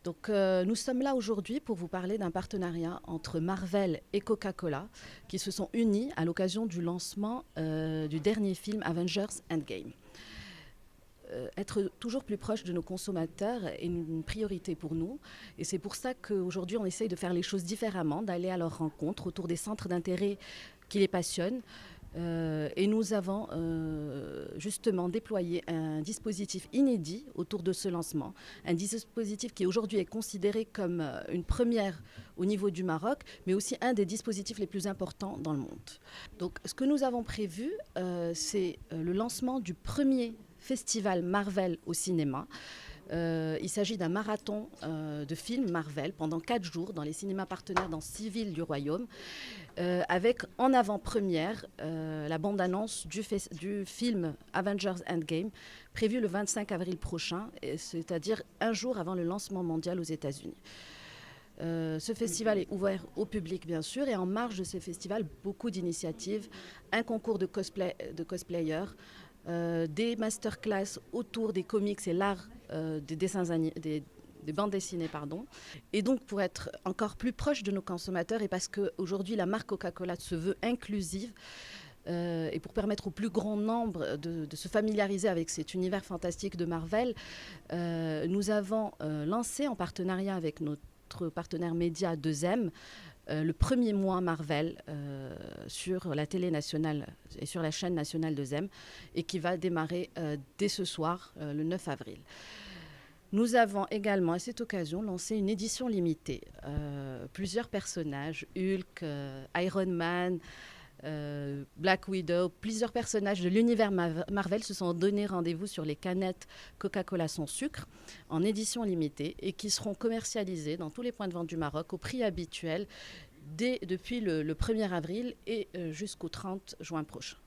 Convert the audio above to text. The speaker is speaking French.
Donc, nous sommes là aujourd'hui pour vous parler d'un partenariat entre Marvel et Coca-Cola qui se sont unis à l'occasion du lancement du dernier film Avengers Endgame. Être toujours plus proche de nos consommateurs est une priorité pour nous. Et c'est pour ça qu'aujourd'hui, on essaye de faire les choses différemment, d'aller à leur rencontre autour des centres d'intérêt qui les passionnent. Et nous avons justement déployé un dispositif inédit autour de ce lancement. Un dispositif qui aujourd'hui est considéré comme une première au niveau du Maroc, mais aussi un des dispositifs les plus importants dans le monde. Donc ce que nous avons prévu, c'est le lancement du premier festival Marvel au cinéma. Il s'agit d'un marathon de films Marvel pendant 4 jours dans les cinémas partenaires dans 6 villes du royaume, avec en avant-première la bande-annonce du film Avengers Endgame, prévu le 25 avril prochain, c'est-à-dire un jour avant le lancement mondial aux États-Unis. Ce festival est ouvert au public, bien sûr, et en marge de ce festival, beaucoup d'initiatives, un concours de cosplayers, des masterclass autour des comics et l'art des dessins des bandes dessinées, pardon. Et donc, pour être encore plus proche de nos consommateurs, et parce qu'aujourd'hui, la marque Coca-Cola se veut inclusive, et pour permettre au plus grand nombre de se familiariser avec cet univers fantastique de Marvel, nous avons lancé en partenariat avec notre partenaire média 2M, le premier mois Marvel sur la télé nationale et sur la chaîne nationale 2M, et qui va démarrer dès ce soir, le 9 avril. Nous avons également à cette occasion lancé une édition limitée. Plusieurs personnages, Hulk, Iron Man, Black Widow, plusieurs personnages de l'univers Marvel se sont donné rendez-vous sur les canettes Coca-Cola sans sucre en édition limitée et qui seront commercialisés dans tous les points de vente du Maroc au prix habituel depuis le 1er avril et jusqu'au 30 juin prochain.